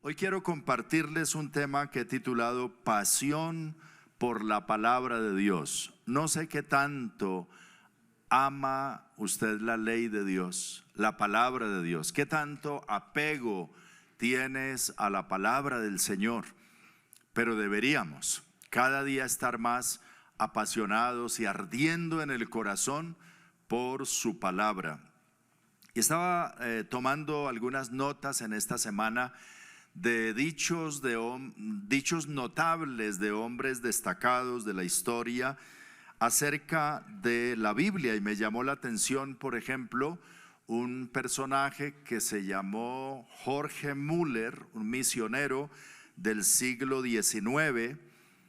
Hoy quiero compartirles un tema que he titulado Pasión por la palabra de Dios. No sé qué tanto ama usted la ley de Dios, la palabra de Dios. ¿Qué tanto apego tienes a la palabra del Señor? Pero deberíamos cada día estar más apasionados y ardiendo en el corazón por su palabra. Y estaba tomando algunas notas en esta semana de dichos notables de hombres destacados de la historia acerca de la Biblia, y me llamó la atención, por ejemplo, un personaje que se llamó Jorge Müller, un misionero del siglo XIX,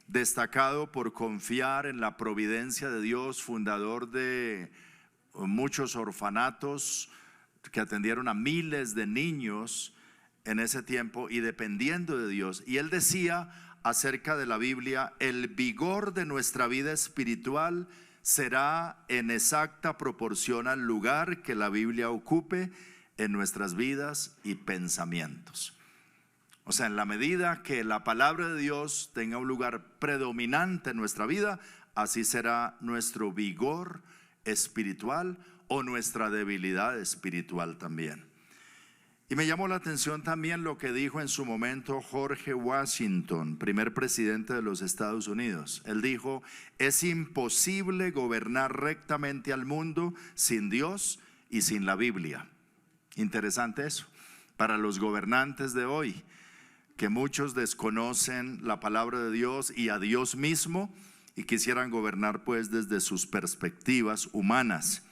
destacado por confiar en la providencia de Dios, fundador de muchos orfanatos que atendieron a miles de niños en ese tiempo y dependiendo de Dios. Y él decía acerca de la Biblia: el vigor de nuestra vida espiritual será en exacta proporción al lugar que la Biblia ocupe en nuestras vidas y pensamientos. O sea, en la medida que la palabra de Dios tenga un lugar predominante en nuestra vida, así será nuestro vigor espiritual o nuestra debilidad espiritual también. Y me llamó la atención también lo que dijo en su momento George Washington, primer presidente de los Estados Unidos. Él dijo: es imposible gobernar rectamente al mundo sin Dios y sin la Biblia. Interesante eso, para los gobernantes de hoy, que muchos desconocen la palabra de Dios y a Dios mismo y quisieran gobernar pues desde sus perspectivas humanas.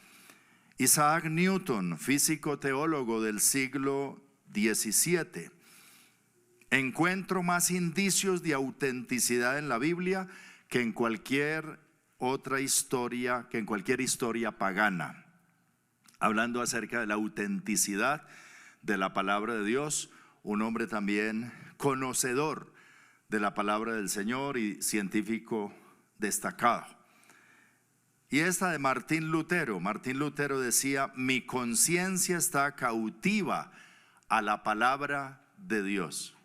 Isaac Newton, físico teólogo del siglo XVII: encuentro más indicios de autenticidad en la Biblia que en cualquier otra historia, que en cualquier historia pagana. Hablando acerca de la autenticidad de la palabra de Dios, un hombre también conocedor de la palabra del Señor y científico destacado. Y esta de Martín Lutero. Martín Lutero decía: mi conciencia está cautiva a la palabra de Dios.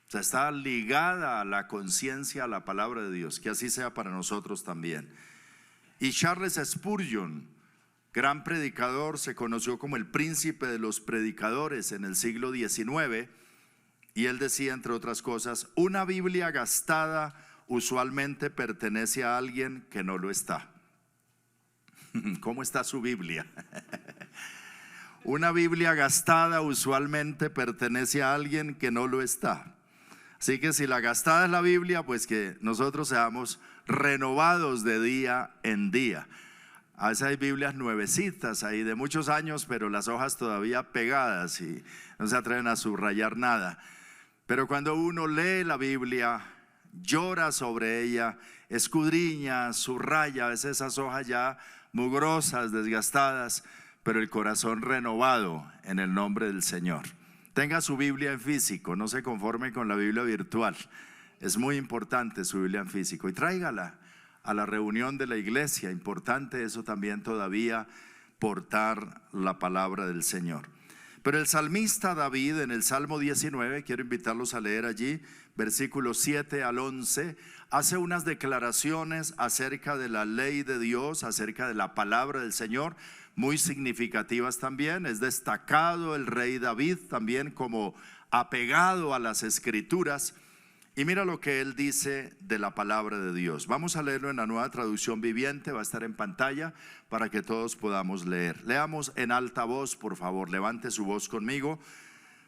O sea, está ligada a la conciencia, a la palabra de Dios. Que así sea para nosotros también. Y Charles Spurgeon, gran predicador, se conoció como el príncipe de los predicadores en el siglo XIX. Y él decía, entre otras cosas: una Biblia gastada usualmente pertenece a alguien que no lo está. ¿Cómo está su Biblia? Una Biblia gastada usualmente pertenece a alguien que no lo está. Así que si la gastada es la Biblia, pues que nosotros seamos renovados de día en día. A veces hay Biblias nuevecitas ahí de muchos años, pero las hojas todavía pegadas y no se atreven a subrayar nada. Pero cuando uno lee la Biblia, llora sobre ella, escudriña, subraya, a veces esas hojas ya mugrosas, desgastadas, pero el corazón renovado en el nombre del Señor. Tenga su Biblia en físico, no se conforme con la Biblia virtual. Es muy importante su Biblia en físico, y tráigala a la reunión de la iglesia. Importante eso también todavía, portar la palabra del Señor. Pero el salmista David, en el Salmo 19, quiero invitarlos a leer allí, versículos 7 al 11, hace unas declaraciones acerca de la ley de Dios, acerca de la palabra del Señor, muy significativas también. Es destacado el rey David también como apegado a las escrituras. Y mira lo que él dice de la palabra de Dios. Vamos a leerlo en la Nueva Traducción Viviente, va a estar en pantalla para que todos podamos leer. Leamos en alta voz, por favor, levante su voz conmigo.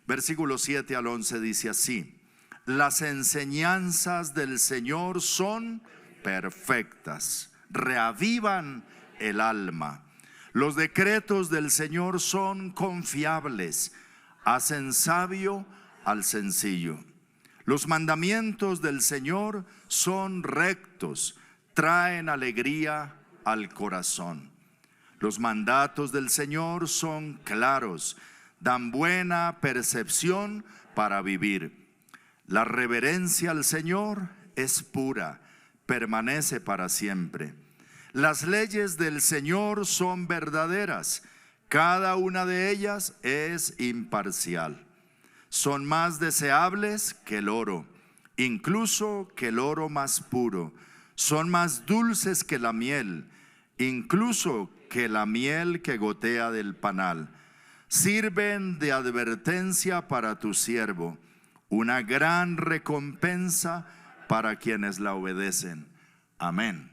Versículos 7 al 11 dice así: las enseñanzas del Señor son perfectas, reavivan el alma. Los decretos del Señor son confiables, hacen sabio al sencillo. Los mandamientos del Señor son rectos, traen alegría al corazón. Los mandatos del Señor son claros, dan buena percepción para vivir. La reverencia al Señor es pura, permanece para siempre. Las leyes del Señor son verdaderas, cada una de ellas es imparcial. son más deseables que el oro, incluso que el oro más puro. Son más dulces que la miel, incluso que la miel que gotea del panal. Sirven de advertencia para tu siervo, una gran recompensa para quienes la obedecen. Amén.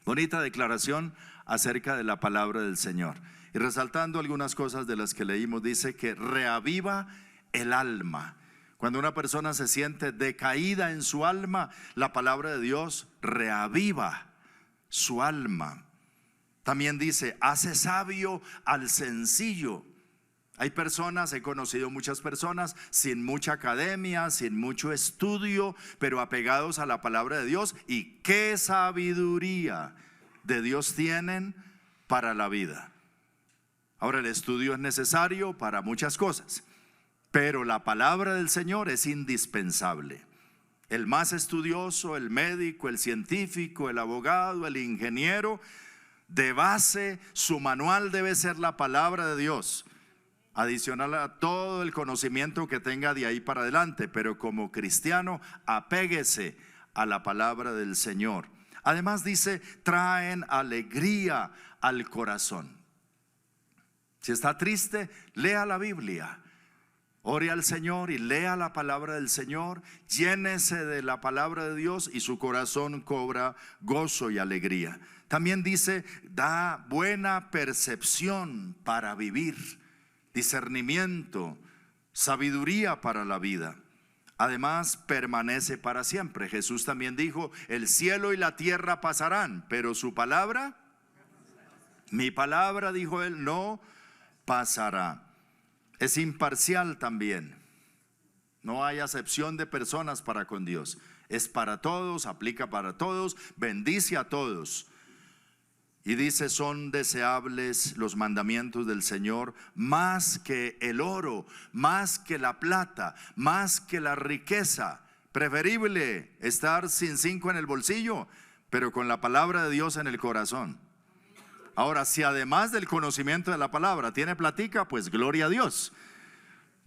Bonita declaración acerca de la palabra del Señor. Y resaltando algunas cosas de las que leímos, dice que reaviva el alma. Cuando una persona se siente decaída en su alma, la palabra de Dios reaviva su alma. También dice, hace sabio al sencillo. Hay personas, he conocido muchas personas sin mucha academia, sin mucho estudio, pero apegados a la palabra de Dios. Y qué sabiduría de Dios tienen para la vida. Ahora, el estudio es necesario para muchas cosas, pero la palabra del Señor es indispensable. El más estudioso, el médico, el científico, el abogado, el ingeniero, de base, su manual debe ser la palabra de Dios, adicional a todo el conocimiento que tenga de ahí para adelante. Pero como cristiano, apéguese a la palabra del Señor. Además dice, traen alegría al corazón. Si está triste, lea la Biblia. Ore al Señor y lea la palabra del Señor. Llénese de la palabra de Dios y su corazón cobra gozo y alegría. También dice, da buena percepción para vivir, discernimiento, sabiduría para la vida. Además, permanece para siempre. Jesús también dijo, el cielo y la tierra pasarán, pero su palabra, mi palabra, dijo él, no pasará. Es imparcial también. No hay acepción de personas para con Dios. Es para todos, aplica para todos, bendice a todos. Y dice, son deseables los mandamientos del Señor más que el oro, más que la plata, más que la riqueza. Preferible estar sin 5 en el bolsillo, pero con la palabra de Dios en el corazón. Ahora, si además del conocimiento de la palabra tiene platica, pues gloria a Dios.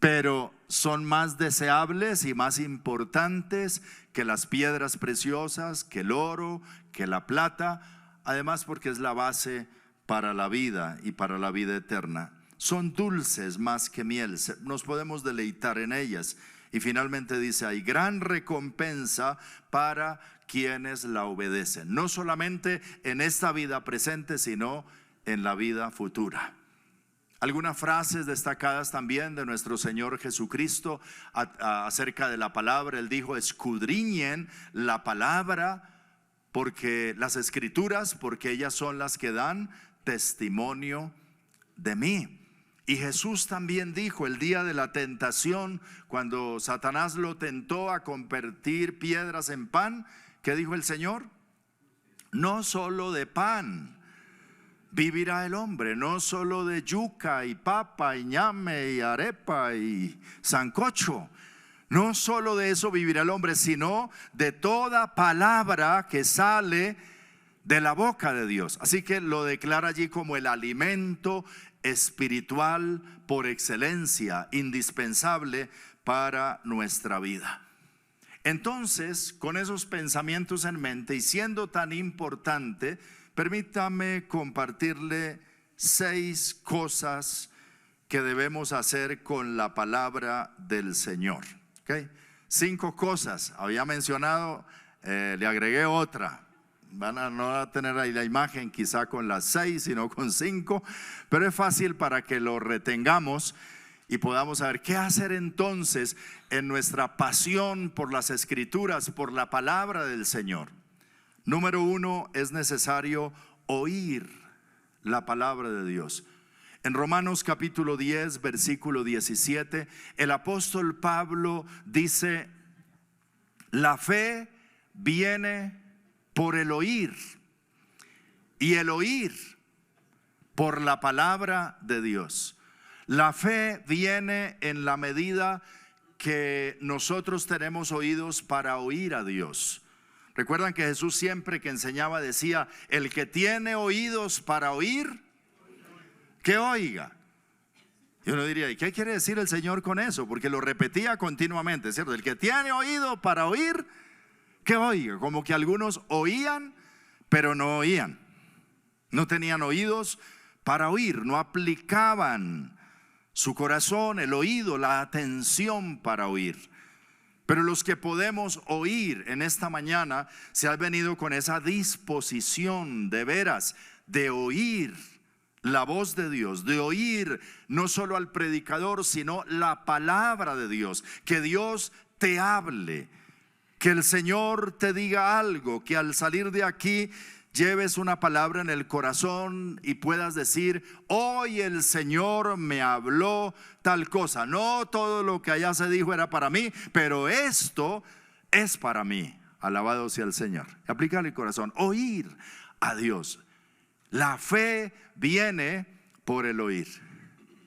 Pero son más deseables y más importantes que las piedras preciosas, que el oro, que la plata. Además, porque es la base para la vida y para la vida eterna. Son dulces más que miel, nos podemos deleitar en ellas. Y finalmente dice, hay gran recompensa para quienes la obedecen. No solamente en esta vida presente, sino en la vida futura. Algunas frases destacadas también de nuestro Señor Jesucristo acerca de la palabra. Él dijo, escudriñen la palabra, porque las escrituras, porque ellas son las que dan testimonio de mí. Y Jesús también dijo el día de la tentación, cuando Satanás lo tentó a convertir piedras en pan, ¿qué dijo el Señor? No solo de pan vivirá el hombre, no solo de yuca y papa y ñame y arepa y sancocho. No solo de eso vivirá el hombre, sino de toda palabra que sale de la boca de Dios. Así que lo declara allí como el alimento espiritual por excelencia, indispensable para nuestra vida. Entonces, con esos pensamientos en mente y siendo tan importante, permítame compartirle 6 cosas que debemos hacer con la palabra del Señor. ¿Okay? 5 cosas, había mencionado, le agregué otra. No van a tener ahí la imagen quizá con las 6, sino con 5, pero es fácil para que lo retengamos y podamos saber qué hacer entonces en nuestra pasión por las escrituras, por la palabra del Señor. Número 1, es necesario oír la palabra de Dios. En Romanos capítulo 10, versículo 17, el apóstol Pablo dice, la fe viene por el oír, y el oír por la palabra de Dios. La fe viene en la medida que nosotros tenemos oídos para oír a Dios. Recuerdan que Jesús siempre que enseñaba decía, el que tiene oídos para oír, que oiga. Y uno diría, ¿y qué quiere decir el Señor con eso? Porque lo repetía continuamente, ¿cierto? El que tiene oído para oír, que oiga. Como que algunos oían, pero no oían. No tenían oídos para oír, no aplicaban su corazón, el oído, la atención para oír. Pero los que podemos oír en esta mañana, se han venido con esa disposición de veras, de oír la voz de Dios, de oír no solo al predicador, sino la palabra de Dios. Que Dios te hable, que el Señor te diga algo, que al salir de aquí lleves una palabra en el corazón y puedas decir, hoy el Señor me habló tal cosa. No todo lo que allá se dijo era para mí, pero esto es para mí. Alabado sea el Señor. Aplicar el corazón, oír a Dios. La fe viene por el oír,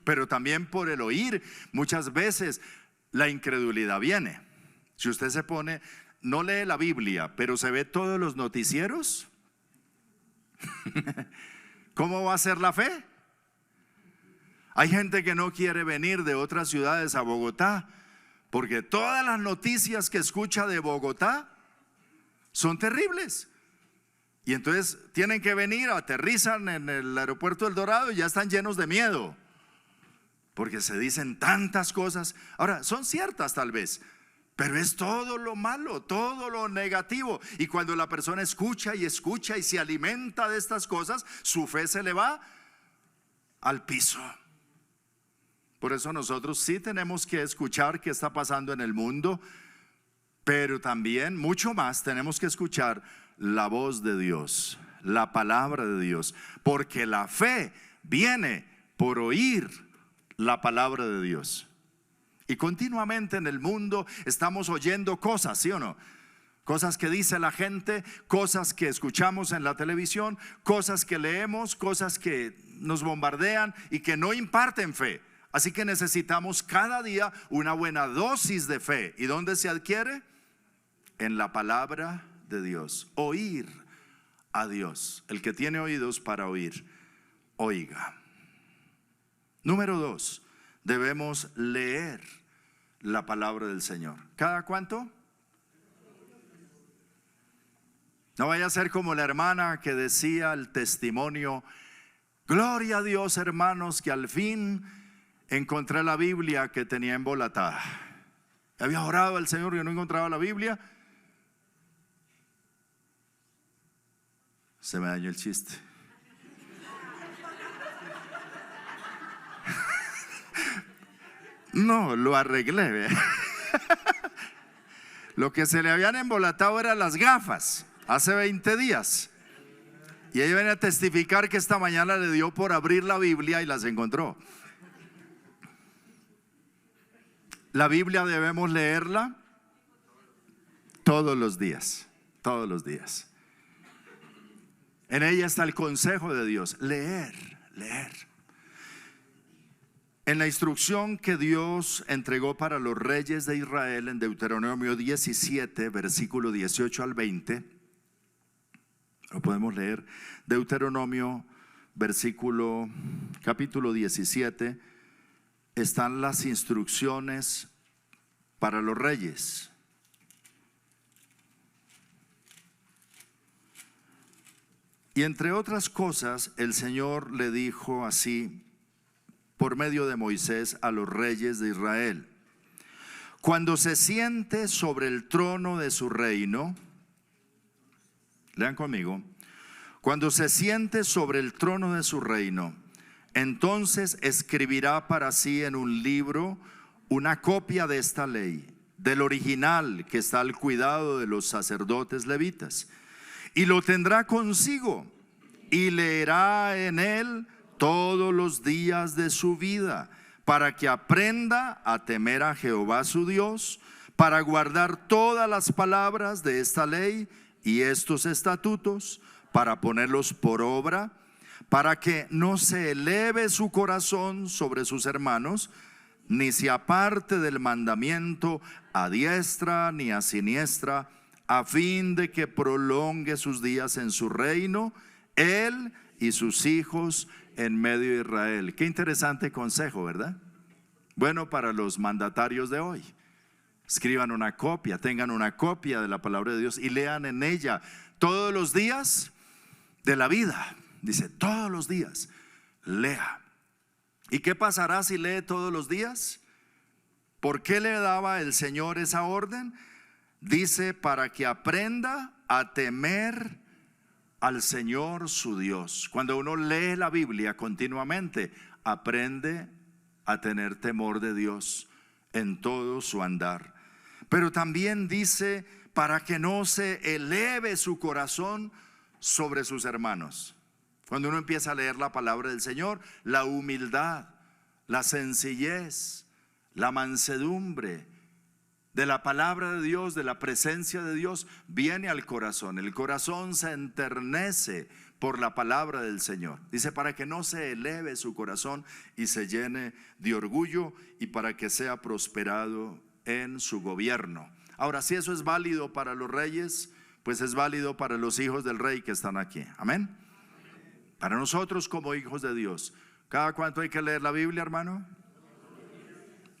pero también por el oír muchas veces la incredulidad viene. Si usted se pone, no lee la Biblia, pero se ve todos los noticieros, ¿cómo va a ser la fe? Hay gente que no quiere venir de otras ciudades a Bogotá porque todas las noticias que escucha de Bogotá son terribles. Y entonces tienen que venir, aterrizan en el aeropuerto del Dorado y ya están llenos de miedo, porque se dicen tantas cosas. Ahora, son ciertas tal vez, pero es todo lo malo, todo lo negativo. Y cuando la persona escucha y se alimenta de estas cosas, su fe se le va al piso. Por eso nosotros sí tenemos que escuchar qué está pasando en el mundo, pero también mucho más tenemos que escuchar la voz de Dios, la palabra de Dios, porque la fe viene por oír la palabra de Dios. Y continuamente en el mundo estamos oyendo cosas, ¿sí o no? Cosas que dice la gente, cosas que escuchamos en la televisión, cosas que leemos, cosas que nos bombardean y que no imparten fe. Así que necesitamos cada día una buena dosis de fe. ¿Y dónde se adquiere? En la palabra de Dios. Oír a Dios. El que tiene oídos para oír, oiga. Número 2, debemos leer la palabra del Señor. ¿Cada cuánto? No vaya a ser como la hermana que decía el testimonio: gloria a Dios, hermanos, que al fin encontré la Biblia que tenía embolatada. Había orado al Señor y no encontraba la Biblia. Se me dañó el chiste. No, lo arreglé. Lo que se le habían embolatado eran las gafas hace 20 días. Y ella viene a testificar que esta mañana le dio por abrir la Biblia y las encontró. La Biblia debemos leerla todos los días, todos los días. En ella está el consejo de Dios, leer. En la instrucción que Dios entregó para los reyes de Israel en Deuteronomio 17, versículo 18 al 20, lo podemos leer. Deuteronomio, capítulo 17, están las instrucciones para los reyes. Y entre otras cosas, el Señor le dijo así por medio de Moisés a los reyes de Israel: cuando se siente sobre el trono de su reino, lean conmigo, cuando se siente sobre el trono de su reino, entonces escribirá para sí en un libro una copia de esta ley, del original que está al cuidado de los sacerdotes levitas, y lo tendrá consigo y leerá en él todos los días de su vida, para que aprenda a temer a Jehová su Dios, para guardar todas las palabras de esta ley y estos estatutos, para ponerlos por obra, para que no se eleve su corazón sobre sus hermanos, ni se aparte del mandamiento a diestra ni a siniestra, a fin de que prolongue sus días en su reino, él y sus hijos en medio de Israel. Qué interesante consejo, ¿verdad? Bueno, para los mandatarios de hoy, escriban una copia, tengan una copia de la palabra de Dios y lean en ella todos los días de la vida. Dice, todos los días, lea. ¿Y qué pasará si lee todos los días? ¿Por qué le daba el Señor esa orden? Dice, para que aprenda a temer al Señor su Dios. Cuando uno lee la Biblia continuamente, aprende a tener temor de Dios en todo su andar. Pero también dice, para que no se eleve su corazón sobre sus hermanos. Cuando uno empieza a leer la palabra del Señor, la humildad, la sencillez, la mansedumbre de la palabra de Dios, de la presencia de Dios, viene al corazón. El corazón se enternece por la palabra del Señor. Dice, para que no se eleve su corazón y se llene de orgullo, y para que sea prosperado en su gobierno. Ahora, si eso es válido para los reyes, pues es válido para los hijos del rey que están aquí. Amén. Para nosotros como hijos de Dios, ¿cada cuánto hay que leer la Biblia, hermano?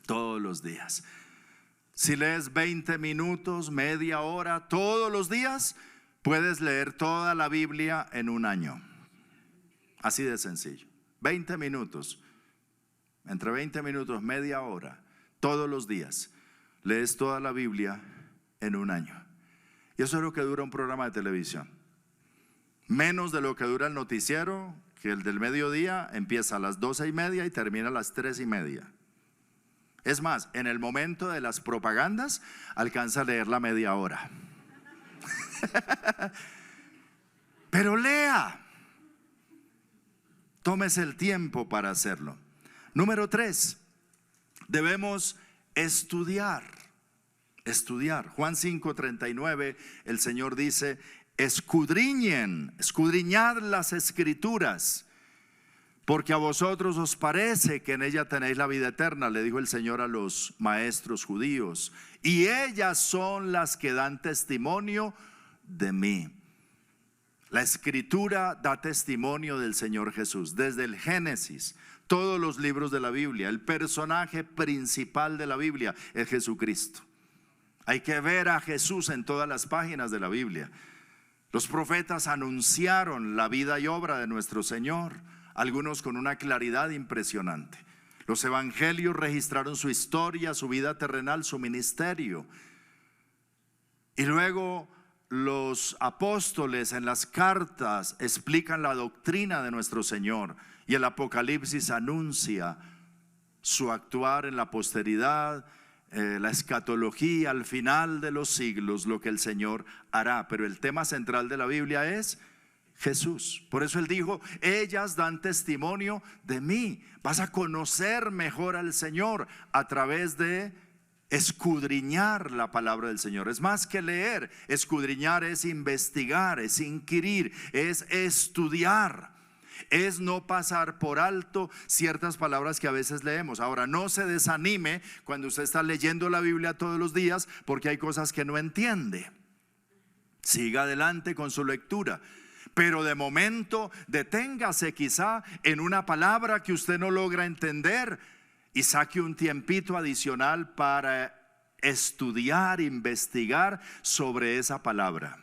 Todos los días. Si lees 20 minutos, media hora, todos los días, puedes leer toda la Biblia en un año. Así de sencillo. 20 minutos, entre 20 minutos, media hora, todos los días, lees toda la Biblia en un año. Y eso es lo que dura un programa de televisión. Menos de lo que dura el noticiero, que el del mediodía empieza a las 12:30 y termina a las 3:30. Es más, en el momento de las propagandas alcanza a leer la media hora. Pero lea. Tómese el tiempo para hacerlo. Número 3, debemos estudiar. Estudiar. Juan 5:39, el Señor dice, escudriñad las escrituras, porque a vosotros os parece que en ella tenéis la vida eterna, le dijo el Señor a los maestros judíos, y ellas son las que dan testimonio de mí. La escritura da testimonio del Señor Jesús, desde el Génesis, todos los libros de la Biblia. El personaje principal de la Biblia es Jesucristo. Hay que ver a Jesús en todas las páginas de la Biblia. Los profetas anunciaron la vida y obra de nuestro Señor, algunos con una claridad impresionante. Los evangelios registraron su historia, su vida terrenal, su ministerio. Y luego los apóstoles en las cartas explican la doctrina de nuestro Señor, y el Apocalipsis anuncia su actuar en la posteridad, la escatología, al final de los siglos, lo que el Señor hará. Pero el tema central de la Biblia es Jesús. Por eso Él dijo, ellas dan testimonio de mí. Vas a conocer mejor al Señor a través de escudriñar la palabra del Señor. Es más que leer. Escudriñar es investigar, es inquirir, es estudiar, es no pasar por alto ciertas palabras que a veces leemos. Ahora, no se desanime cuando usted está leyendo la Biblia todos los días porque hay cosas que no entiende. Siga adelante con su lectura, pero de momento deténgase quizá en una palabra que usted no logra entender y saque un tiempito adicional para estudiar, investigar sobre esa palabra.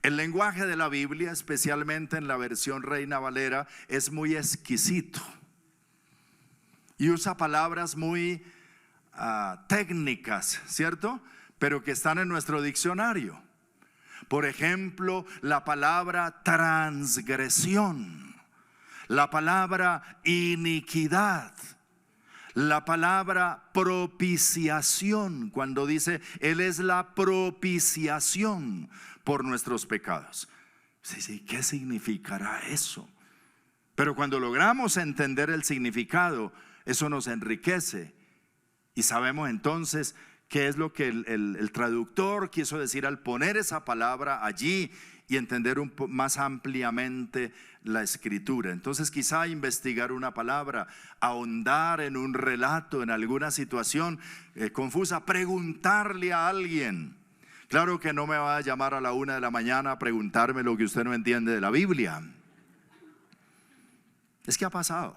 El lenguaje de la Biblia, especialmente en la versión Reina Valera, es muy exquisito y usa palabras muy técnicas, ¿cierto? Pero que están en nuestro diccionario. Por ejemplo, la palabra transgresión, la palabra iniquidad, la palabra propiciación, cuando dice Él es la propiciación por nuestros pecados. Sí, ¿qué significará eso? Pero cuando logramos entender el significado, eso nos enriquece y sabemos entonces qué es lo que el traductor quiso decir al poner esa palabra allí y entender más ampliamente la escritura. Entonces quizá investigar una palabra, ahondar en un relato, en alguna situación confusa, preguntarle a alguien. Claro que no me va a llamar a la 1 de la mañana a preguntarme lo que usted no entiende de la Biblia. Es que ha pasado.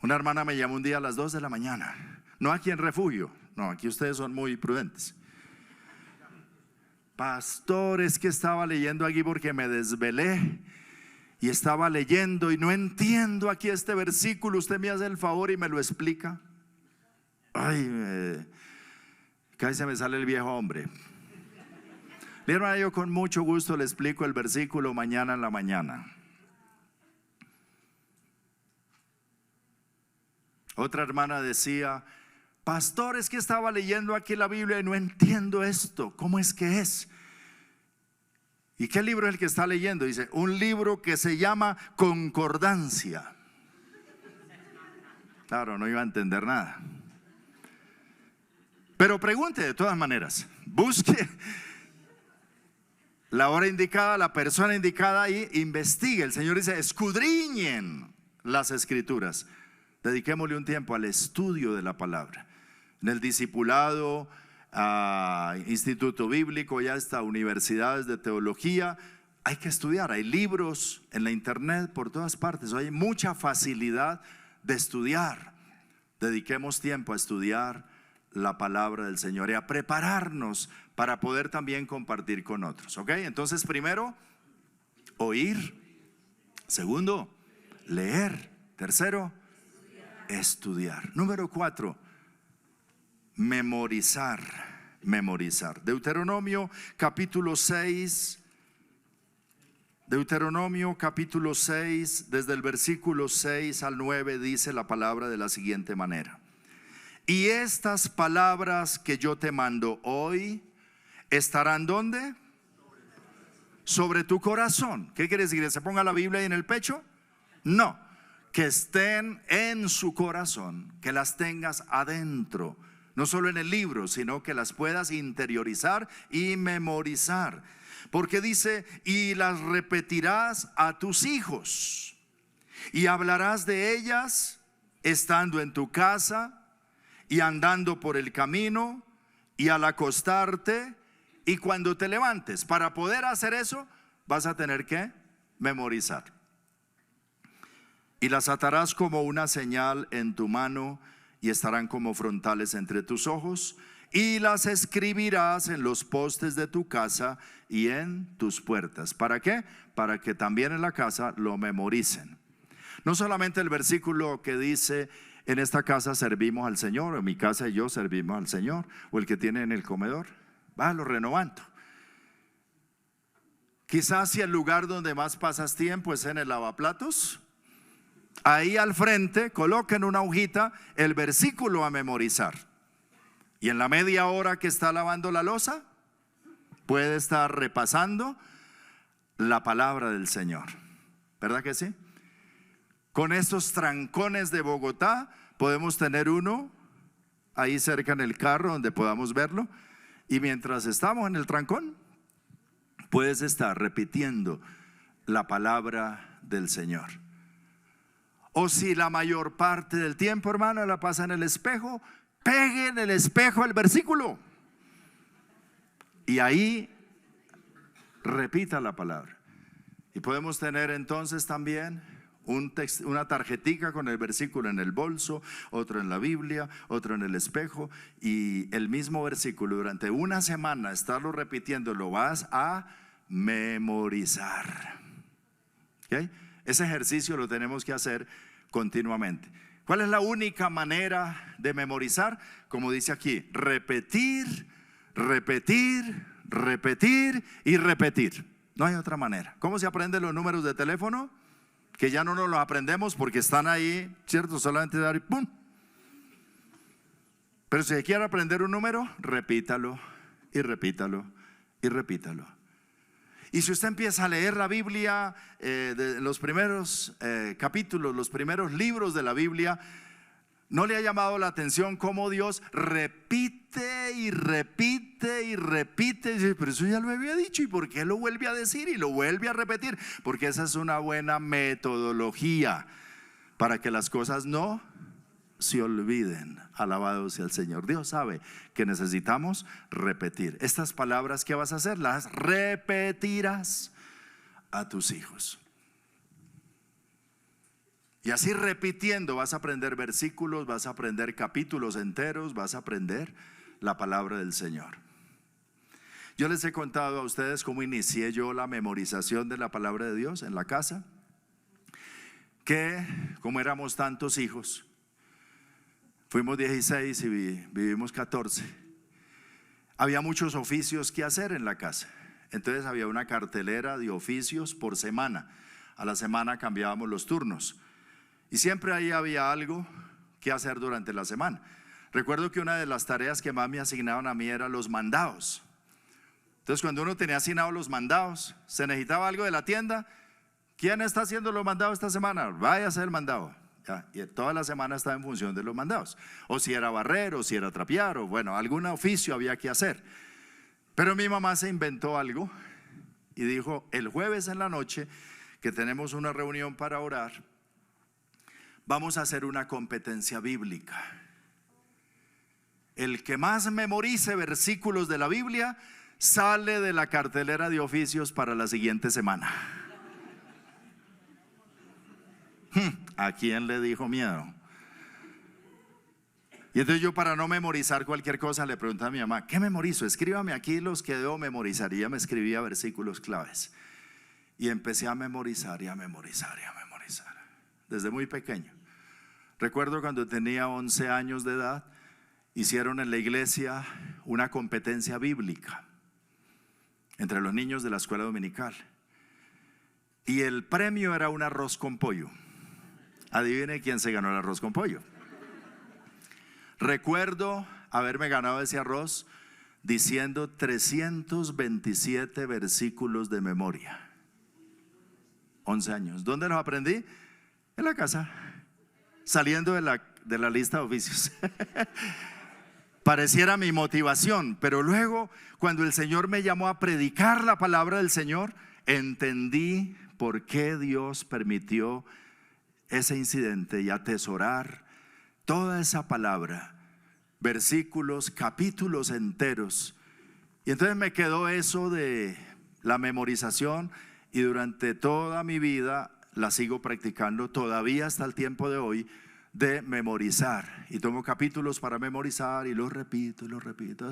Una hermana me llamó un día a las 2 de la mañana, no aquí en Refugio, no, aquí ustedes son muy prudentes. Pastor, es que estaba leyendo aquí porque me desvelé y estaba leyendo y no entiendo aquí este versículo, usted me hace el favor y me lo explica. Ay, casi se me sale el viejo hombre. Mi hermana, yo con mucho gusto le explico el versículo mañana en la mañana. Otra hermana decía, pastor, es que estaba leyendo aquí la Biblia y no entiendo esto, ¿cómo es que es? ¿Y qué libro es el que está leyendo? Dice, un libro que se llama Concordancia. Claro, no iba a entender nada. Pero pregunte de todas maneras, busque la hora indicada, la persona indicada y investigue. El Señor dice, escudriñen las Escrituras. Dediquémosle un tiempo al estudio de la palabra. En el discipulado, instituto bíblico, ya hasta universidades de teología, hay que estudiar. Hay libros en la internet por todas partes. Hay mucha facilidad de estudiar. Dediquemos tiempo a estudiar la palabra del Señor y a prepararnos para poder también compartir con otros. ¿Ok? Entonces, primero, oír. Segundo, leer. Tercero, estudiar. Número 4, memorizar. Memorizar. Deuteronomio capítulo 6. Deuteronomio capítulo 6, desde el versículo 6 al 9 dice la palabra de la siguiente manera: y estas palabras que yo te mando hoy estarán ¿dónde? Sobre tu corazón. ¿Qué quiere decir? ¿Que se ponga la Biblia ahí en el pecho? No, que estén en su corazón, que las tengas adentro, no solo en el libro, sino que las puedas interiorizar y memorizar. Porque dice, y las repetirás a tus hijos, y hablarás de ellas estando en tu casa, y andando por el camino, y al acostarte, y cuando te levantes. Para poder hacer eso, vas a tener que memorizar. Y las atarás como una señal en tu mano, y estarán como frontales entre tus ojos, y las escribirás en los postes de tu casa y en tus puertas. ¿Para qué? Para que también en la casa lo memoricen. No solamente el versículo que dice, en esta casa servimos al Señor, en mi casa y yo servimos al Señor, o el que tiene en el comedor, lo renovando. Quizás si el lugar donde más pasas tiempo es en el lavaplatos, ahí al frente coloquen una hojita, el versículo a memorizar. Y en la media hora que está lavando la loza, puede estar repasando la palabra del Señor. ¿Verdad que sí? Con estos trancones de Bogotá, podemos tener uno ahí cerca en el carro donde podamos verlo. Y mientras estamos en el trancón, puedes estar repitiendo la palabra del Señor. O si la mayor parte del tiempo, hermano, la pasa en el espejo, pegue en el espejo el versículo y ahí repita la palabra. Y podemos tener entonces también una tarjetica con el versículo en el bolso, otro en la Biblia, otro en el espejo, y el mismo versículo durante una semana estarlo repitiendo, lo vas a memorizar. ¿Okay? Ese ejercicio lo tenemos que hacer continuamente. ¿Cuál es la única manera de memorizar? Como dice aquí, repetir, repetir, repetir y repetir. No hay otra manera. ¿Cómo se aprenden los números de teléfono? Que ya no nos los aprendemos porque están ahí, ¿cierto? Solamente dar y ¡pum! Pero si quiere aprender un número, repítalo y repítalo y repítalo. Y si usted empieza a leer la Biblia, de los primeros capítulos, los primeros libros de la Biblia, ¿no le ha llamado la atención cómo Dios repite y repite y repite? Y dice, pero eso ya lo había dicho, ¿y por qué lo vuelve a decir y lo vuelve a repetir? Porque esa es una buena metodología para que las cosas no se olviden. Alabado sea el Señor. Dios sabe que necesitamos repetir. Estas palabras, ¿qué vas a hacer? Las repetirás a tus hijos. Y así repitiendo vas a aprender versículos, vas a aprender capítulos enteros, vas a aprender la palabra del Señor. Yo les he contado a ustedes cómo inicié yo la memorización de la palabra de Dios en la casa, que como éramos tantos hijos, fuimos 16 y vivimos 14, había muchos oficios que hacer en la casa. Entonces había una cartelera de oficios por semana. A la semana cambiábamos los turnos y siempre ahí había algo que hacer durante la semana. Recuerdo que una de las tareas que más me asignaban a mí eran los mandados. Entonces cuando uno tenía asignados los mandados, se necesitaba algo de la tienda. ¿Quién está haciendo los mandados esta semana? Vaya a hacer el mandado. Ya, y toda la semana estaba en función de los mandados. O si era barrer, o si era trapear, o bueno, algún oficio había que hacer. Pero mi mamá se inventó algo y dijo: el jueves en la noche, que tenemos una reunión para orar, vamos a hacer una competencia bíblica. El que más memorice versículos de la Biblia sale de la cartelera de oficios para la siguiente semana. ¿A quién le dijo miedo? Y entonces yo, para no memorizar cualquier cosa, le pregunté a mi mamá: ¿qué memorizo? Escríbame aquí los que debo memorizar. Y ella me escribía versículos claves. Y empecé a memorizar y a memorizar y a memorizar desde muy pequeño. Recuerdo cuando tenía 11 años de edad, hicieron en la iglesia una competencia bíblica entre los niños de la escuela dominical. Y el premio era un arroz con pollo. Adivine quién se ganó el arroz con pollo. Recuerdo haberme ganado ese arroz diciendo 327 versículos de memoria. 11 años. ¿Dónde los aprendí? En la casa, saliendo de la lista de oficios. Pareciera mi motivación, pero luego, cuando el Señor me llamó a predicar la palabra del Señor, entendí por qué Dios permitió ese incidente y atesorar toda esa palabra, versículos, capítulos enteros. Y entonces me quedó eso de la memorización, y durante toda mi vida la sigo practicando, todavía hasta el tiempo de hoy, de memorizar. Y tomo capítulos para memorizar y los repito y los repito.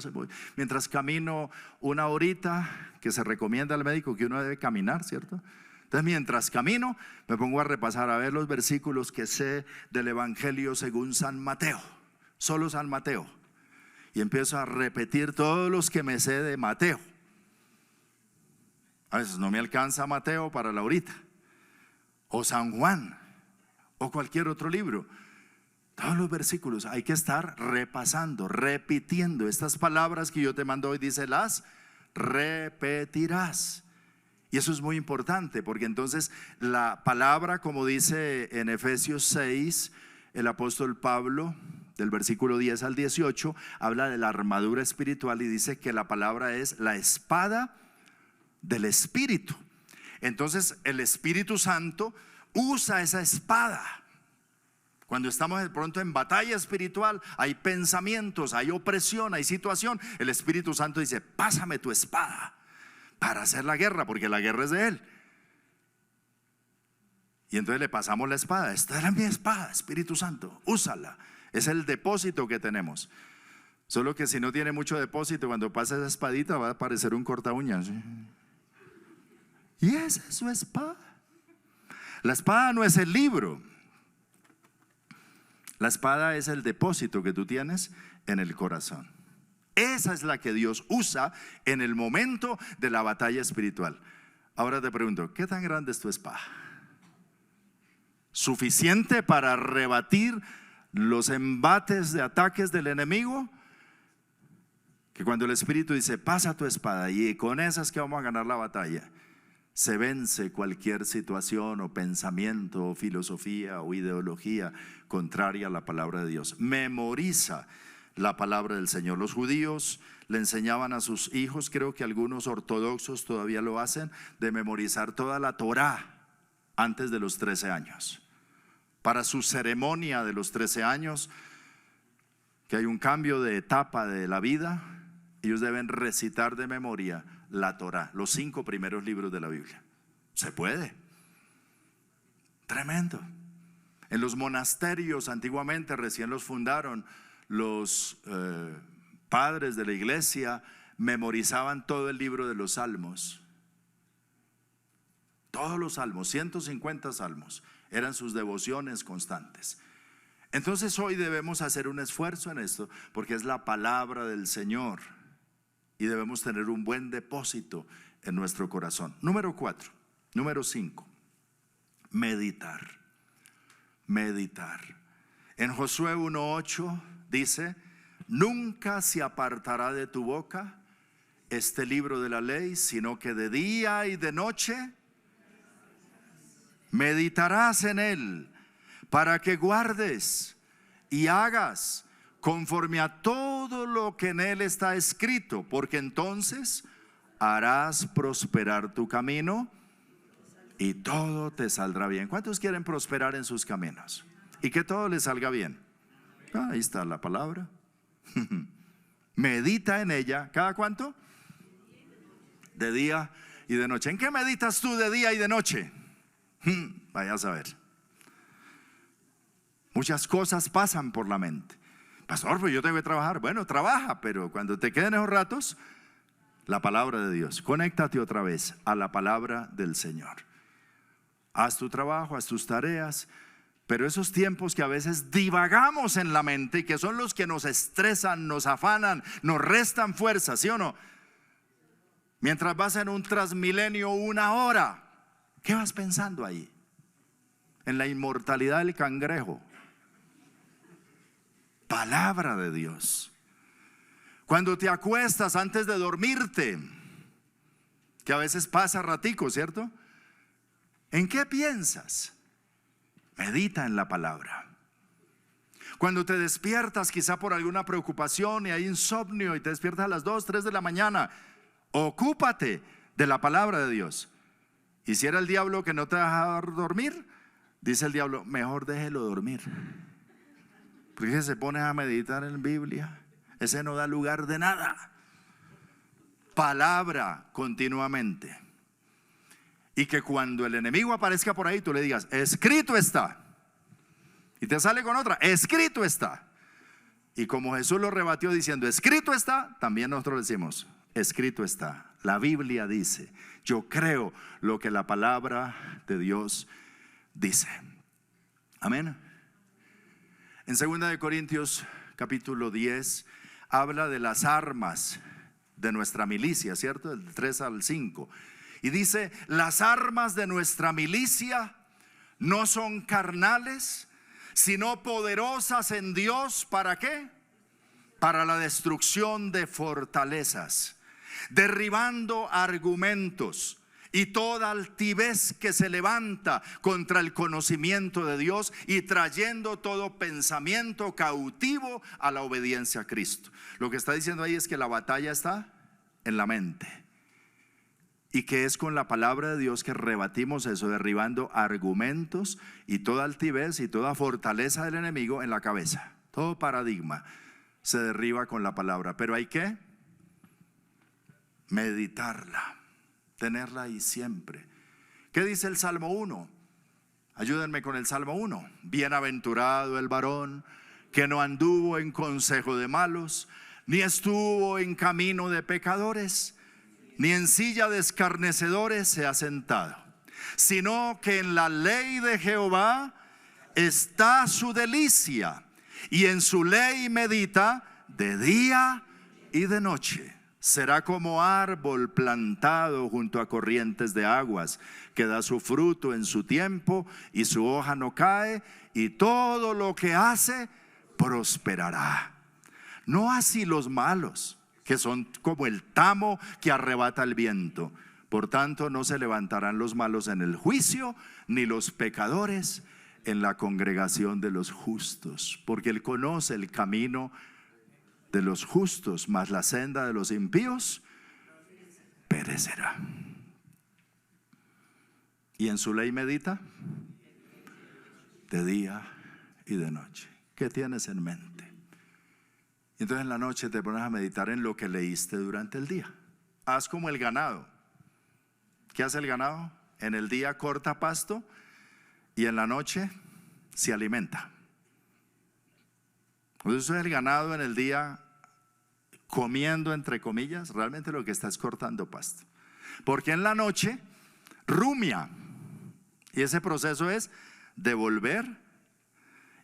Mientras camino una horita, que se recomienda al médico que uno debe caminar, ¿cierto? Entonces mientras camino me pongo a repasar, a ver los versículos que sé del Evangelio según San Mateo, solo San Mateo, y empiezo a repetir todos los que me sé de Mateo. A veces no me alcanza Mateo para la horita, o San Juan, o cualquier otro libro. Todos los versículos hay que estar repasando, repitiendo. Estas palabras que yo te mando hoy, dice: las repetirás. Y eso es muy importante, porque entonces la palabra, como dice en Efesios 6 el apóstol Pablo, del versículo 10 al 18, habla de la armadura espiritual y dice que la palabra es la espada del Espíritu. Entonces el Espíritu Santo usa esa espada. Cuando estamos de pronto en batalla espiritual, hay pensamientos, hay opresión, hay situación, el Espíritu Santo dice: pásame tu espada para hacer la guerra, porque la guerra es de Él. Y entonces le pasamos la espada. Esta era mi espada, Espíritu Santo, úsala. Es el depósito que tenemos. Solo que si no tiene mucho depósito, cuando pasa esa espadita va a parecer un corta uñas. Y esa es su espada. La espada no es el libro. La espada es el depósito que tú tienes en el corazón. Esa es la que Dios usa en el momento de la batalla espiritual. Ahora te pregunto: ¿qué tan grande es tu espada? ¿Suficiente para rebatir los embates de ataques del enemigo? Que cuando el Espíritu dice: pasa tu espada, y con esa es que vamos a ganar la batalla, se vence cualquier situación o pensamiento o filosofía o ideología contraria a la palabra de Dios. Memoriza la palabra del Señor. Los judíos le enseñaban a sus hijos, creo que algunos ortodoxos todavía lo hacen, de memorizar toda la Torá antes de los 13 años. Para su ceremonia de los 13 años, que hay un cambio de etapa de la vida, ellos deben recitar de memoria la Torá, los 5 primeros libros de la Biblia. Se puede. Tremendo. En los monasterios antiguamente, recién los fundaron los padres de la iglesia, memorizaban todo el libro de los salmos. Todos los salmos, 150 salmos, eran sus devociones constantes. Entonces hoy debemos hacer un esfuerzo en esto, porque es la palabra del Señor y debemos tener un buen depósito en nuestro corazón. Número 4, número 5, meditar. En Josué 1:8 dice: nunca se apartará de tu boca este libro de la ley, sino que de día y de noche meditarás en él, para que guardes y hagas conforme a todo lo que en él está escrito, porque entonces harás prosperar tu camino y todo te saldrá bien. ¿Cuántos quieren prosperar en sus caminos y que todo les salga bien? Ahí está la palabra. Medita en ella. ¿Cada cuánto? De día y de noche. ¿En qué meditas tú de día y de noche? Vaya a saber. Muchas cosas pasan por la mente. Pastor, pues yo tengo que trabajar. Bueno, trabaja, pero cuando te queden esos ratos, la palabra de Dios. Conéctate otra vez a la palabra del Señor. Haz tu trabajo, haz tus tareas, pero esos tiempos que a veces divagamos en la mente y que son los que nos estresan, nos afanan, nos restan fuerza, ¿sí o no? Mientras vas en un Transmilenio 1 hora, ¿qué vas pensando ahí? En la inmortalidad del cangrejo. Palabra de Dios. Cuando te acuestas antes de dormirte, que a veces pasa ratico, ¿cierto? ¿En qué piensas? Medita en la palabra. Cuando te despiertas quizá por alguna preocupación y hay insomnio y te despiertas a las 2, 3 de la mañana, ocúpate de la palabra de Dios. Y si era el diablo que no te dejaba dormir, dice el diablo, mejor déjelo dormir, porque se pone a meditar en Biblia, ese no da lugar de nada. Palabra continuamente. Y que cuando el enemigo aparezca por ahí, tú le digas, escrito está. Y te sale con otra, escrito está. Y como Jesús lo rebatió diciendo, escrito está, también nosotros decimos, escrito está. La Biblia dice, yo creo lo que la palabra de Dios dice. Amén. En 2 Corintios capítulo 10 habla de las armas de nuestra milicia, ¿cierto? Del 3 al 5. Y dice, las armas de nuestra milicia no son carnales, sino poderosas en Dios. ¿Para qué? Para la destrucción de fortalezas, derribando argumentos y toda altivez que se levanta contra el conocimiento de Dios y trayendo todo pensamiento cautivo a la obediencia a Cristo. Lo que está diciendo ahí es que la batalla está en la mente. Y que es con la palabra de Dios que rebatimos eso, derribando argumentos y toda altivez y toda fortaleza del enemigo en la cabeza. Todo paradigma se derriba con la palabra, pero hay que meditarla, tenerla ahí siempre. ¿Qué dice el Salmo 1? Ayúdenme con el Salmo 1. Bienaventurado el varón que no anduvo en consejo de malos, ni estuvo en camino de pecadores, ni en silla de escarnecedores se ha sentado, sino que en la ley de Jehová está su delicia, y en su ley medita de día y de noche. Será como árbol plantado junto a corrientes de aguas, que da su fruto en su tiempo, y su hoja no cae, y todo lo que hace prosperará. No así los malos, que son como el tamo que arrebata el viento. Por tanto, no se levantarán los malos en el juicio, ni los pecadores en la congregación de los justos, porque Él conoce el camino de los justos, mas la senda de los impíos perecerá. Y en su ley medita de día y de noche. ¿Qué tienes en mente? Entonces en la noche te pones a meditar en lo que leíste durante el día. Haz como el ganado. ¿Qué hace el ganado? En el día corta pasto y en la noche se alimenta. Entonces el ganado en el día comiendo, entre comillas, realmente lo que está es cortando pasto. Porque en la noche rumia. Y ese proceso es devolver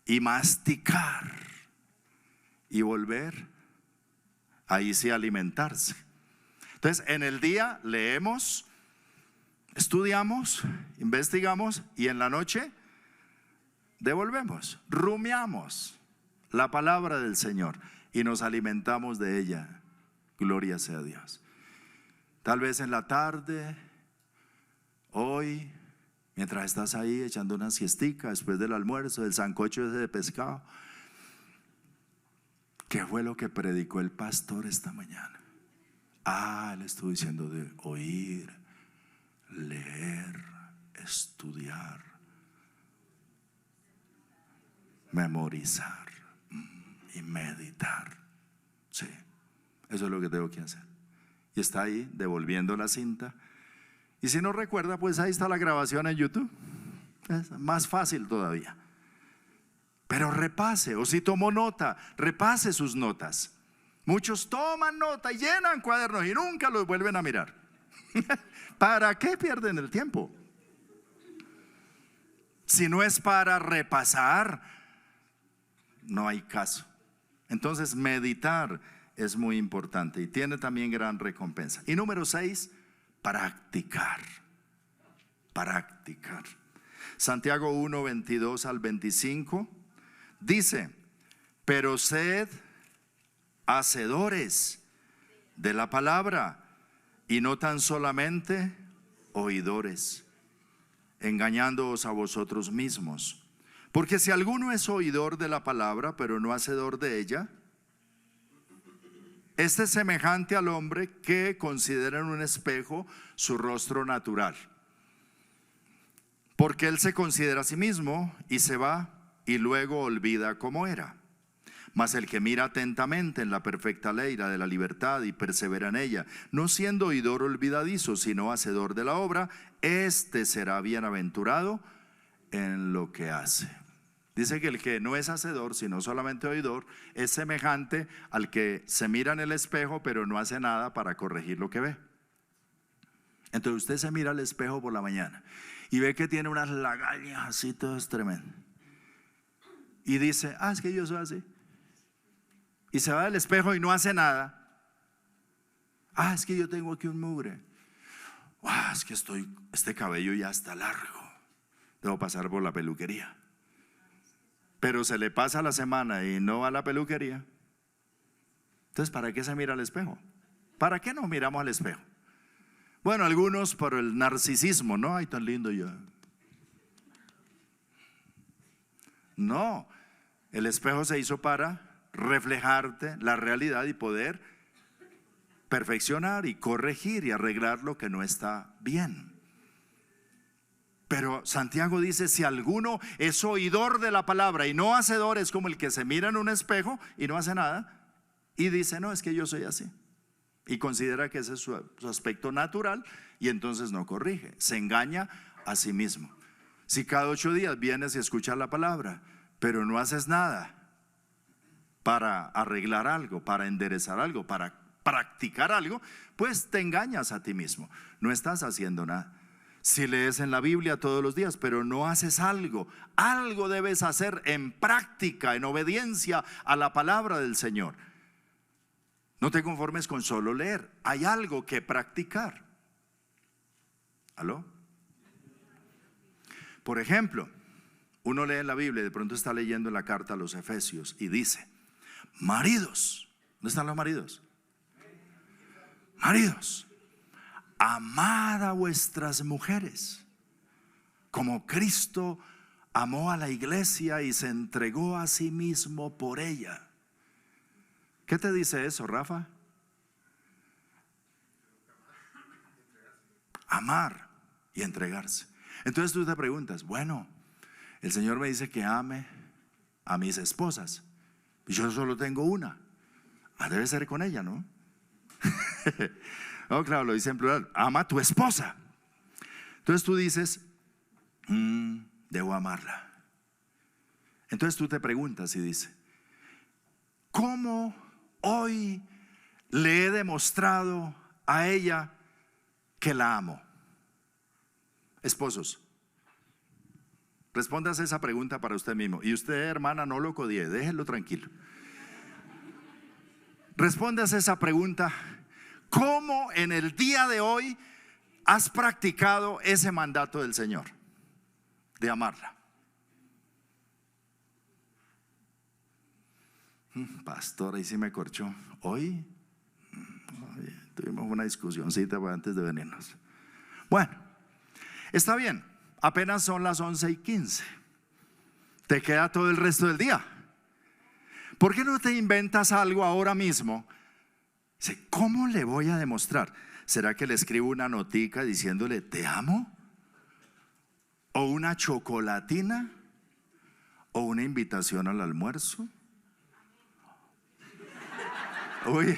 y masticar y volver, ahí sí alimentarse. Entonces en el día leemos, estudiamos, investigamos y en la noche devolvemos, rumiamos la palabra del Señor y nos alimentamos de ella. Gloria sea a Dios. Tal vez en la tarde, hoy, mientras estás ahí echando una siestica después del almuerzo, del sancocho ese de pescado, ¿qué fue lo que predicó el pastor esta mañana? Le estuvo diciendo de oír, leer, estudiar, memorizar y meditar. Sí, eso es lo que tengo que hacer. Y está ahí devolviendo la cinta. Y si no recuerda, pues ahí está la grabación en YouTube. Es más fácil todavía. Pero repase, o si tomó nota, repase sus notas. Muchos toman nota y llenan cuadernos y nunca los vuelven a mirar. ¿Para qué pierden el tiempo? Si no es para repasar, no hay caso. Entonces meditar es muy importante y tiene también gran recompensa. Y número 6, practicar. Practicar. Santiago 1, 22 al 25 dice: pero sed hacedores de la palabra y no tan solamente oidores, engañándoos a vosotros mismos. Porque si alguno es oidor de la palabra pero no hacedor de ella, este es semejante al hombre que considera en un espejo su rostro natural, porque él se considera a sí mismo y se va y luego olvida cómo era. Mas el que mira atentamente en la perfecta ley, la de la libertad, y persevera en ella, no siendo oidor olvidadizo, sino hacedor de la obra, este será bienaventurado en lo que hace. Dice que el que no es hacedor, sino solamente oidor, es semejante al que se mira en el espejo, pero no hace nada para corregir lo que ve. Entonces usted se mira al espejo por la mañana y ve que tiene unas lagañas así, todo es tremendo. Y dice: es que yo soy así. Y se va del espejo y no hace nada. Es que yo tengo aquí un mugre. Es que este cabello ya está largo. Debo pasar por la peluquería. Pero se le pasa la semana y no va a la peluquería. Entonces, ¿para qué se mira al espejo? ¿Para qué nos miramos al espejo? Bueno, algunos por el narcisismo, ¿no? Ay, tan lindo yo. No, el espejo se hizo para reflejarte la realidad y poder perfeccionar y corregir y arreglar lo que no está bien. Pero Santiago dice: si alguno es oidor de la palabra y no hacedor, es como el que se mira en un espejo y no hace nada y dice: no, es que yo soy así, y considera que ese es su aspecto natural y entonces no corrige, se engaña a sí mismo. Si cada 8 días vienes y escuchas la palabra, pero no haces nada para arreglar algo, para enderezar algo, para practicar algo, pues te engañas a ti mismo, no estás haciendo nada. Si lees en la Biblia todos los días, pero no haces algo, algo debes hacer en práctica, en obediencia a la palabra del Señor. No te conformes con solo leer, hay algo que practicar. ¿Aló? Por ejemplo, uno lee en la Biblia y de pronto está leyendo en la carta a los Efesios y dice: maridos, ¿dónde están los maridos? Maridos, amad a vuestras mujeres como Cristo amó a la iglesia y se entregó a sí mismo por ella. ¿Qué te dice eso, Rafa? Amar y entregarse. Entonces tú te preguntas: bueno, el Señor me dice que ame a mis esposas y yo solo tengo una. Debe ser con ella, ¿no? No, claro, lo dice en plural: ama a tu esposa. Entonces tú dices: debo amarla. Entonces tú te preguntas y dice, ¿cómo hoy le he demostrado a ella que la amo? Esposos, respóndase esa pregunta para usted mismo. Y usted, hermana, no lo codie, déjelo tranquilo. Respóndase esa pregunta. ¿Cómo en el día de hoy has practicado ese mandato del Señor de amarla? Pastor, ahí sí me corchó. Hoy tuvimos una discusioncita antes de venirnos. Bueno, está bien, apenas son las 11:15. Te queda todo el resto del día. ¿Por qué no te inventas algo ahora mismo? Dice, ¿cómo le voy a demostrar? ¿Será que le escribo una notica diciéndole te amo? ¿O una chocolatina? ¿O una invitación al almuerzo? Uy.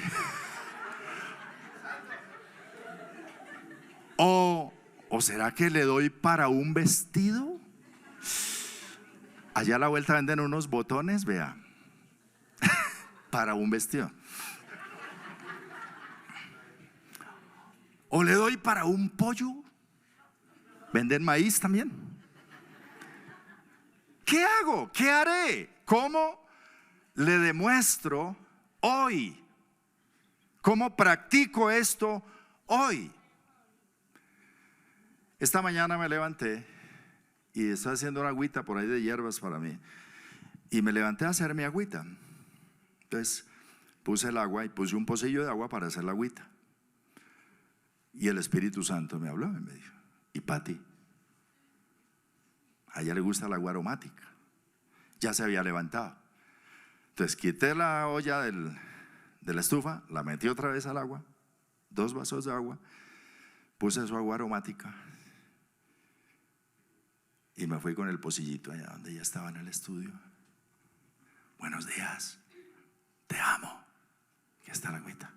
¿O será que le doy para un vestido? Allá a la vuelta venden unos botones, vea, para un vestido. ¿O le doy para un pollo? ¿Venden maíz también? ¿Qué hago? ¿Qué haré? ¿Cómo le demuestro hoy? ¿Cómo practico esto hoy? Esta mañana me levanté y estoy haciendo una agüita por ahí de hierbas para mí. Y me levanté a hacer mi agüita. Entonces puse el agua y puse un pocillo de agua para hacer la agüita. Y el Espíritu Santo me habló y me dijo, ¿y Pati? A ella le gusta el agua aromática. Ya se había levantado. Entonces quité la olla de la estufa, la metí otra vez al agua, 2 vasos de agua, puse su agua aromática y me fui con el pocillito allá donde ella estaba en el estudio. Buenos días, te amo. Aquí está la agüita.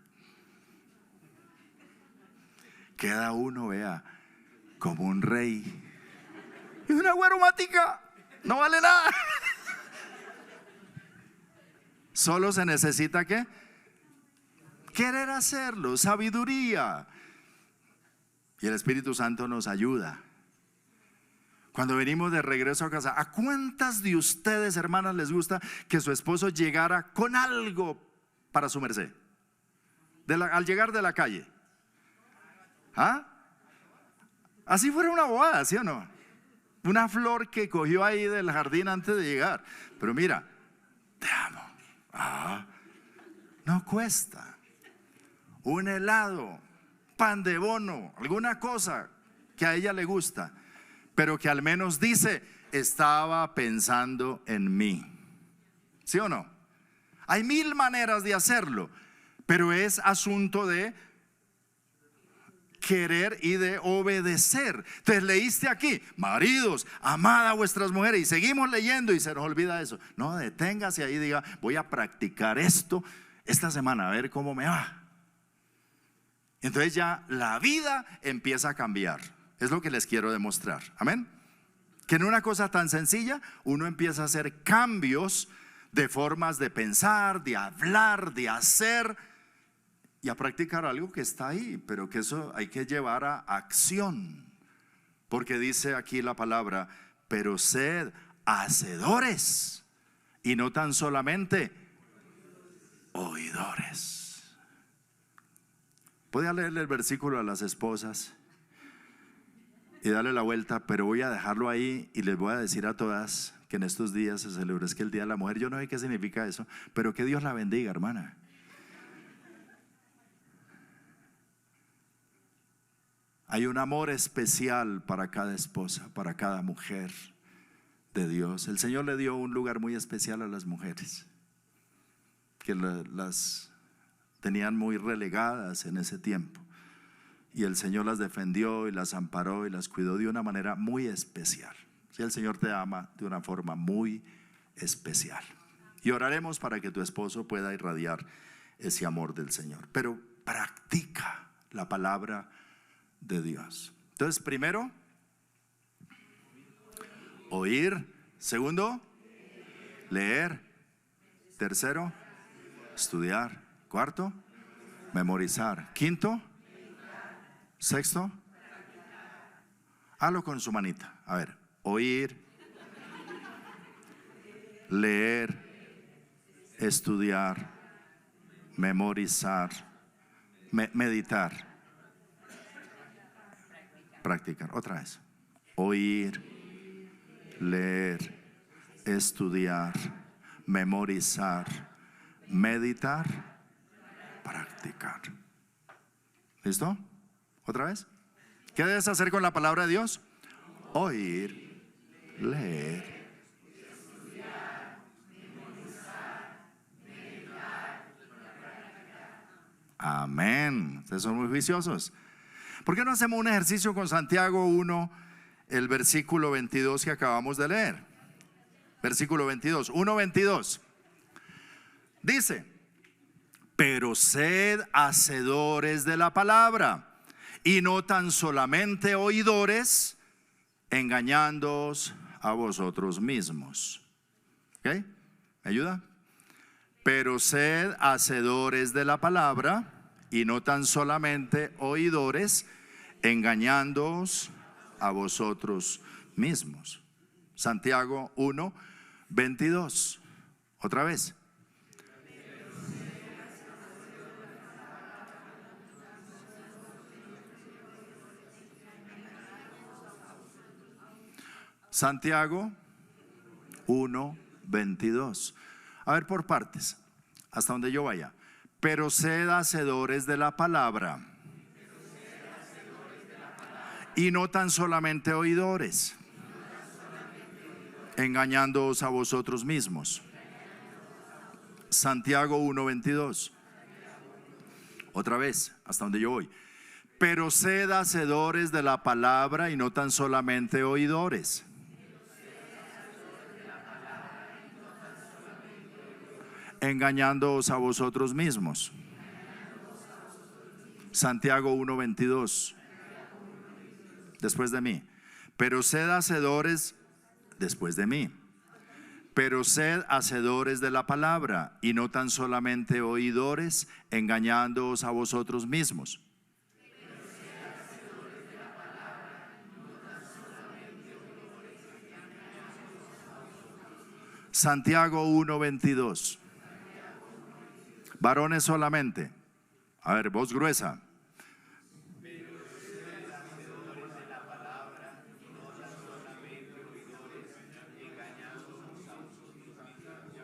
Queda uno, vea, como un rey. Y una agua aromática no vale nada. Solo se necesita ¿qué? Querer hacerlo, sabiduría. Y el Espíritu Santo nos ayuda. Cuando venimos de regreso a casa, ¿a cuántas de ustedes, hermanas, les gusta que su esposo llegara con algo para su merced? Al llegar de la calle. ¿Ah? Así fuera una bobada, ¿sí o no? Una flor que cogió ahí del jardín antes de llegar. Pero mira, te amo. No cuesta. Un helado, pan de bono, alguna cosa que a ella le gusta, pero que al menos dice, estaba pensando en mí. ¿Sí o no? Hay 1000 maneras de hacerlo, pero es asunto de querer y de obedecer. Entonces leíste aquí, maridos, amad a vuestras mujeres, y seguimos leyendo y se nos olvida eso. No, deténgase ahí y diga, voy a practicar esto esta semana, a ver cómo me va. Entonces ya la vida empieza a cambiar. Es lo que les quiero demostrar. Amén. Que en una cosa tan sencilla uno empieza a hacer cambios de formas de pensar, de hablar, de hacer, y a practicar algo que está ahí, pero que eso hay que llevar a acción. Porque dice aquí la palabra, pero sed hacedores y no tan solamente oidores. Voy a leerle el versículo a las esposas y darle la vuelta, pero voy a dejarlo ahí y les voy a decir a todas que en estos días se celebra el Día de la Mujer. Yo no sé qué significa eso, pero que Dios la bendiga, hermana. Hay un amor especial para cada esposa, para cada mujer de Dios. El Señor le dio un lugar muy especial a las mujeres, que las tenían muy relegadas en ese tiempo. Y el Señor las defendió y las amparó y las cuidó de una manera muy especial. Si el Señor te ama de una forma muy especial. Y oraremos para que tu esposo pueda irradiar ese amor del Señor. Pero practica la palabra de Dios. Entonces, primero, oír. Segundo, leer. Tercero, estudiar. Cuarto, memorizar. Quinto, sexto, hágalo con su manita. A ver, oír, leer, estudiar, memorizar, meditar, practicar. Otra vez, oír, leer, estudiar, memorizar, meditar, practicar. ¿Listo? ¿Otra vez? ¿Qué debes hacer con la palabra de Dios? Oír, leer, estudiar, memorizar, meditar, practicar. Amén. Ustedes son muy juiciosos. ¿Por qué no hacemos un ejercicio con Santiago 1, el versículo 22 que acabamos de leer? Versículo 22, 1:22. Dice: pero sed hacedores de la palabra y no tan solamente oidores, engañándoos a vosotros mismos. ¿Ok? ¿Me ayuda? Pero sed hacedores de la palabra y no tan solamente oidores, engañándoos a vosotros mismos. Santiago 1:22. Otra vez. Santiago 1:22. A ver, por partes, hasta donde yo vaya. Pero sed hacedores de la palabra y no tan solamente oidores, engañándoos a vosotros mismos. Santiago 1:22. Otra vez, hasta donde yo voy. Pero sed hacedores de la palabra y no tan solamente oidores, engañándoos a vosotros mismos. Santiago 1:22. Después de mí. Pero sed hacedores, después de mí. Pero sed hacedores de la palabra y no tan solamente oidores, engañándoos a vosotros mismos. Santiago 1:22. Varones solamente. A ver, voz gruesa.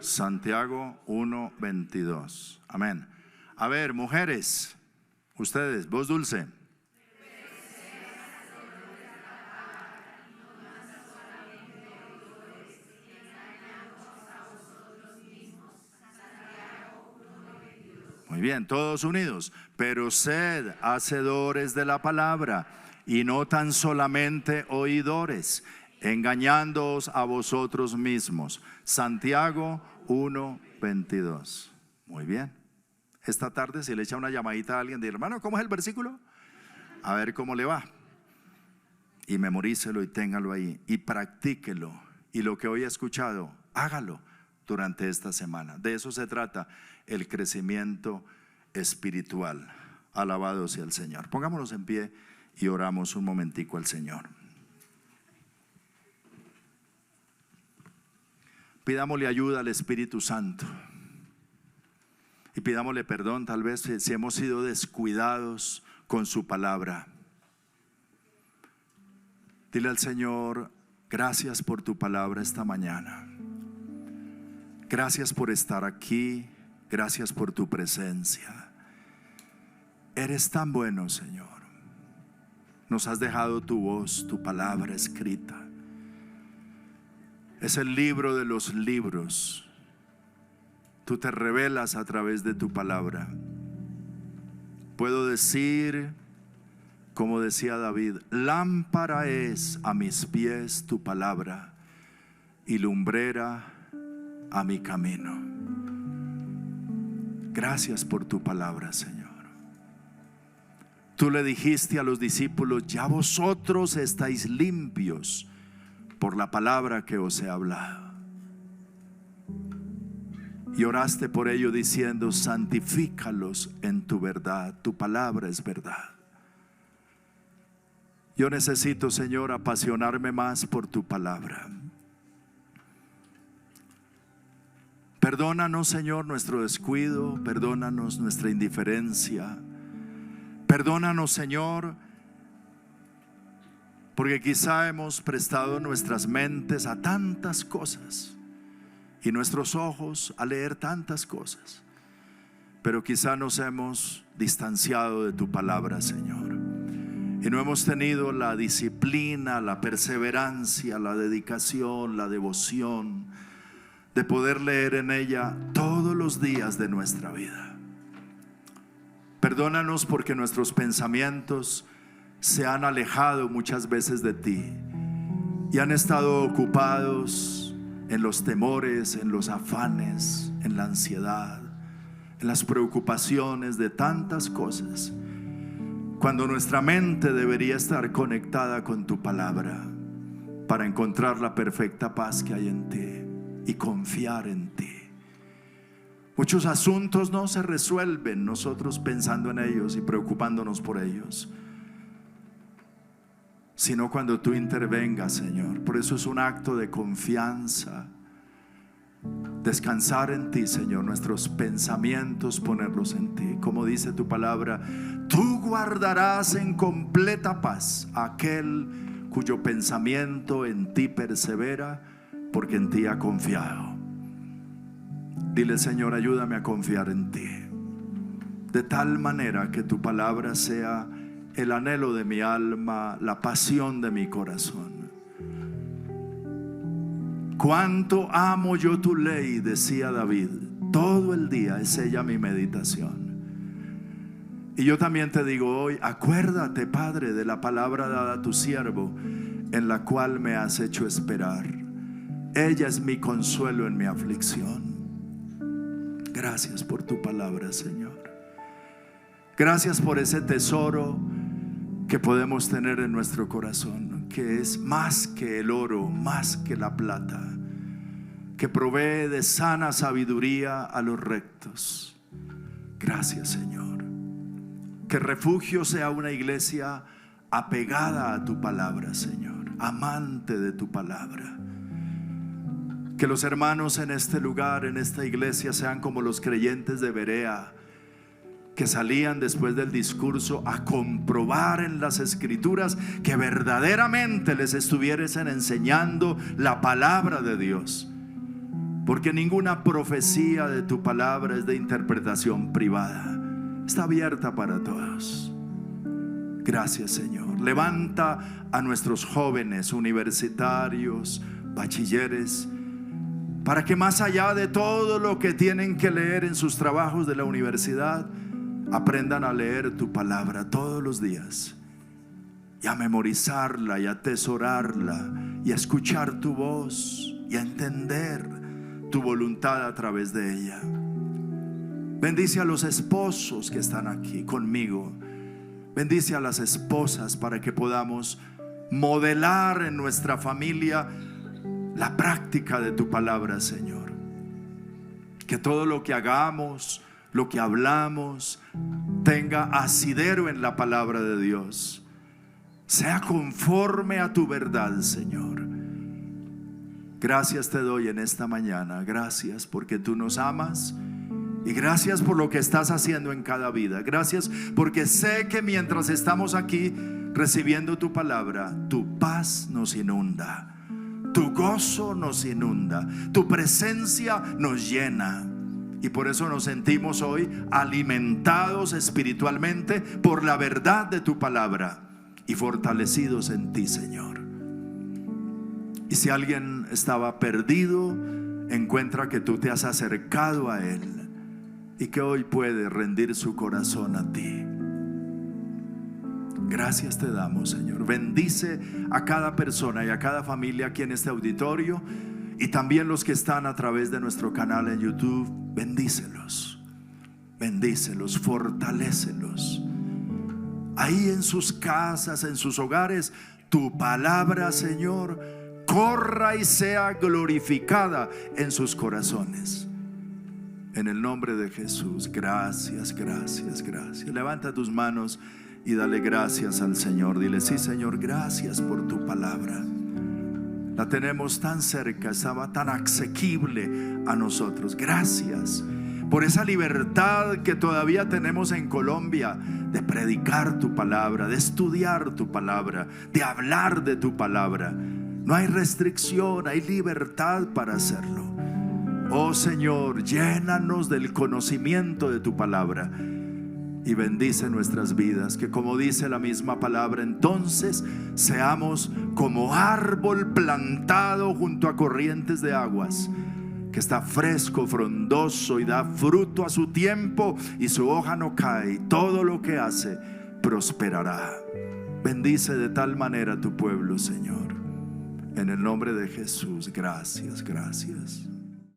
Santiago 1:22. Amén. A ver, mujeres, ustedes, voz dulce. Muy bien, todos unidos. Pero sed hacedores de la palabra y no tan solamente oidores, engañándoos a vosotros mismos. Santiago 1:22. Muy bien. Esta tarde si le echa una llamadita a alguien de hermano, ¿cómo es el versículo? A ver cómo le va. Y memorícelo y téngalo ahí y practíquelo. Y lo que hoy he escuchado, hágalo durante esta semana. De eso se trata el crecimiento espiritual. Alabado sea el Señor. Pongámonos en pie y oramos un momentico al Señor. Pidámosle ayuda al Espíritu Santo y pidámosle perdón tal vez si hemos sido descuidados con su palabra. Dile al Señor: gracias por tu palabra esta mañana. Gracias por estar aquí. Gracias por tu presencia. Eres tan bueno, Señor. Nos has dejado tu voz, tu palabra escrita. Es el libro de los libros. Tú te revelas a través de tu palabra. Puedo decir, como decía David: lámpara es a mis pies tu palabra y lumbrera a mi camino. Gracias por tu palabra, Señor. Tú le dijiste a los discípulos: ya vosotros estáis limpios por la palabra que os he hablado. y oraste por ello diciendo: santifícalos en tu verdad, tu palabra es verdad. Yo necesito, Señor, apasionarme más por tu palabra. Perdónanos, Señor, nuestro descuido, perdónanos nuestra indiferencia, perdónanos, Señor, porque quizá hemos prestado nuestras mentes a tantas cosas y nuestros ojos a leer tantas cosas, pero quizá nos hemos distanciado de tu palabra, Señor, y no hemos tenido la disciplina, la perseverancia, la dedicación, la devoción de poder leer en ella todos los días de nuestra vida. Perdónanos porque nuestros pensamientos se han alejado muchas veces de ti y han estado ocupados en los temores, en los afanes, en la ansiedad, en las preocupaciones de tantas cosas, cuando nuestra mente debería estar conectada con tu palabra para encontrar la perfecta paz que hay en ti y confiar en ti. Muchos asuntos no se resuelven nosotros pensando en ellos y preocupándonos por ellos, sino cuando tú intervengas, Señor. Por eso es un acto de confianza, descansar en ti, Señor, nuestros pensamientos ponerlos en ti. Como dice tu palabra, tú guardarás en completa paz a aquel cuyo pensamiento en ti persevera, porque en ti ha confiado. Dile: Señor, ayúdame a confiar en ti, de tal manera que tu palabra sea el anhelo de mi alma, la pasión de mi corazón. Cuánto amo yo tu ley, decía David, todo el día es ella mi meditación. Y yo también te digo hoy: acuérdate, Padre, de la palabra dada a tu siervo, en la cual me has hecho esperar. Ella es mi consuelo en mi aflicción. Gracias por tu palabra, Señor. Gracias por ese tesoro que podemos tener en nuestro corazón, que es más que el oro, más que la plata, que provee de sana sabiduría a los rectos. Gracias, Señor. Que Refugio sea una iglesia apegada a tu palabra, Señor, amante de tu palabra. Que los hermanos en este lugar, en esta iglesia, sean como los creyentes de Berea, que salían después del discurso a comprobar en las escrituras que verdaderamente les estuviesen enseñando la palabra de Dios, porque ninguna profecía de tu palabra es de interpretación privada, está abierta para todos. Gracias, Señor. Levanta a nuestros jóvenes universitarios, bachilleres, para que más allá de todo lo que tienen que leer en sus trabajos de la universidad, aprendan a leer tu palabra todos los días y a memorizarla y a atesorarla y a escuchar tu voz y a entender tu voluntad a través de ella. Bendice a los esposos que están aquí conmigo. Bendice a las esposas para que podamos modelar en nuestra familia la práctica de tu palabra, Señor. Que todo lo que hagamos, lo que hablamos, tenga asidero en la palabra de Dios, sea conforme a tu verdad, Señor. Gracias te doy en esta mañana. Gracias porque tú nos amas y gracias por lo que estás haciendo en cada vida. Gracias porque sé que mientras estamos aquí recibiendo tu palabra, tu paz nos inunda, tu gozo nos inunda, tu presencia nos llena. Y por eso nos sentimos hoy alimentados espiritualmente por la verdad de tu palabra y fortalecidos en ti, Señor. Y si alguien estaba perdido, encuentra que tú te has acercado a él y que hoy puede rendir su corazón a ti. Gracias te damos, Señor. Bendice a cada persona y a cada familia aquí en este auditorio, y también los que están a través de nuestro canal en YouTube. Bendícelos, bendícelos, fortalécelos. Ahí en sus casas, en sus hogares, tu palabra, Señor, corra y sea glorificada en sus corazones. En el nombre de Jesús, gracias, gracias, gracias. Levanta tus manos y dale gracias al Señor. Dile: sí, Señor, gracias por tu palabra. La tenemos tan cerca, estaba tan asequible a nosotros. Gracias por esa libertad que todavía tenemos en Colombia de predicar tu palabra, de estudiar tu palabra, de hablar de tu palabra. No hay restricción, hay libertad para hacerlo. Oh Señor, llénanos del conocimiento de tu palabra y bendice nuestras vidas, que como dice la misma palabra, entonces seamos como árbol plantado junto a corrientes de aguas, que está fresco, frondoso y da fruto a su tiempo, y su hoja no cae, y todo lo que hace prosperará. Bendice de tal manera a tu pueblo, Señor. En el nombre de Jesús, gracias, gracias.